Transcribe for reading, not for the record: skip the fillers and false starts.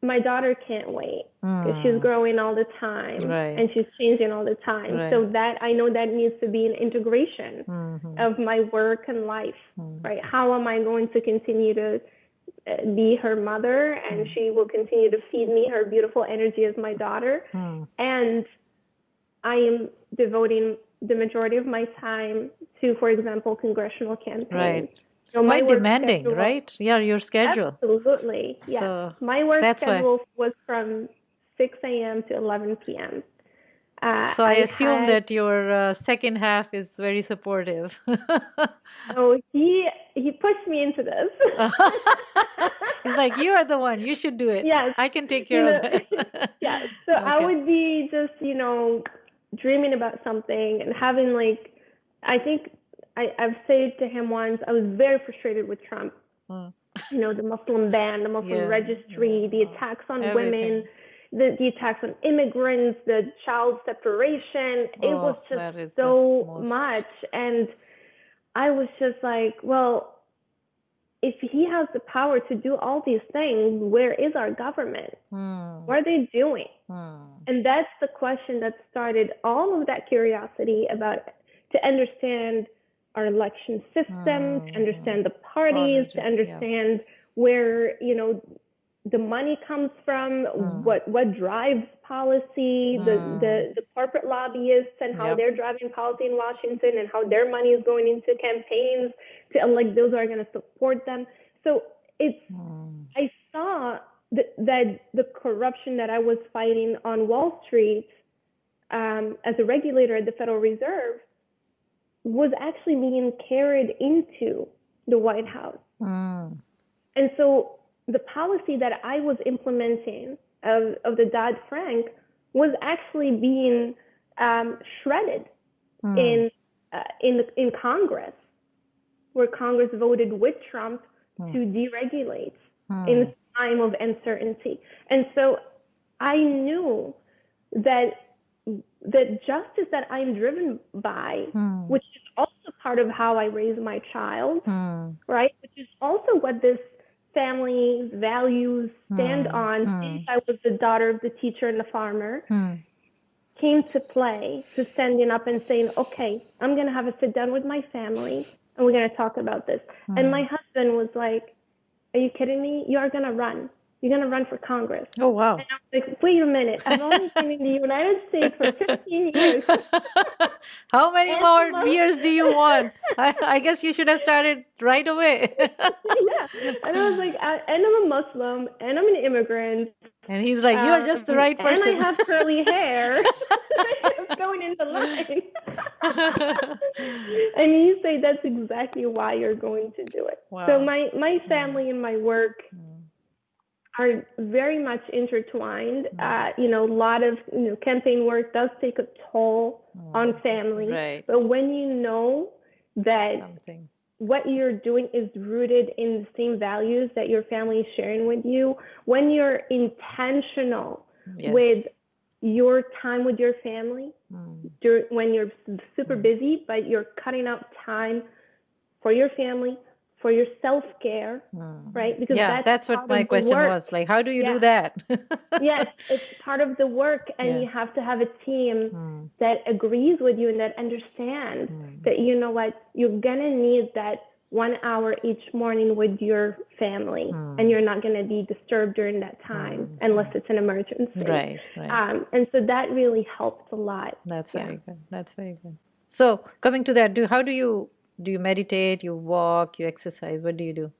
my daughter can't wait because she's growing all the time Right. and she's changing all the time. Right. So that I know that needs to be an integration of my work and life, right? How am I going to continue to be her mother and she will continue to feed me her beautiful energy as my daughter? And I am devoting the majority of my time to, for example, congressional campaigns. Right. It's So my quite work demanding, schedule, right? Yeah, your schedule. absolutely, yeah. So my work that's why. schedule was from 6 a.m. to 11 p.m. So I assume had, that your second half is very supportive. oh, he pushed me into this. He's like, you are the one. You should do it. Yes, I can take you care of know, that. yeah. So I Okay. would be just, dreaming about something and having like, I think I've said to him once, I was very frustrated with Trump. The Muslim ban, the Muslim Yeah, registry, the attacks on everything. women, the attacks on immigrants, the child separation. It was Oh, just that is the so most. much. And I was just like, well, if he has the power to do all these things, where is our government? What are they doing? And that's the question that started all of that curiosity about to understand our election system, to understand the parties, to understand where, the money comes from, what drives policy, the corporate lobbyists and how they're driving policy in Washington and how their money is going into campaigns to elect those who are going to support them. So I saw that the corruption that I was fighting on Wall Street as a regulator at the Federal Reserve was actually being carried into the White House. And so the policy that I was implementing of the Dodd-Frank was actually being shredded in Congress, where Congress voted with Trump to deregulate in a time of uncertainty. And so I knew that the justice that I'm driven by, which is also part of how I raise my child, right? Which is also what this family's values stand on since I was the daughter of the teacher and the farmer, came to play to standing up and saying, okay, I'm going to have a sit down with my family and we're going to talk about this. And my husband was like, are you kidding me? You are going to run. You're going to run for Congress. Oh, wow. And I was like, wait a minute. I've only been in the United States for 15 years. How many more years do you want? I guess you should have started right away. Yeah. And I was like, and I'm a Muslim, and I'm an immigrant. And he's like, you are just the right person. And I have curly hair. It's going in the line. And you say that's exactly why you're going to do it. Wow. So my family and my work are very much intertwined. A lot of campaign work does take a toll on family. Right. But when you know that what you're doing is rooted in the same values that your family is sharing with you, when you're intentional with your time with your family, when you're super busy, but you're cutting out time for your family, for your self-care, right? Because that's what my question was. Like, how do you do that? Yes, it's part of the work, and you have to have a team that agrees with you and that understands that, you know what, you're going to need that 1 hour each morning with your family, and you're not going to be disturbed during that time unless it's an emergency. Right. And so that really helped a lot. That's very good. That's very good. So coming to that, how do you meditate, you walk, you exercise? What do you do?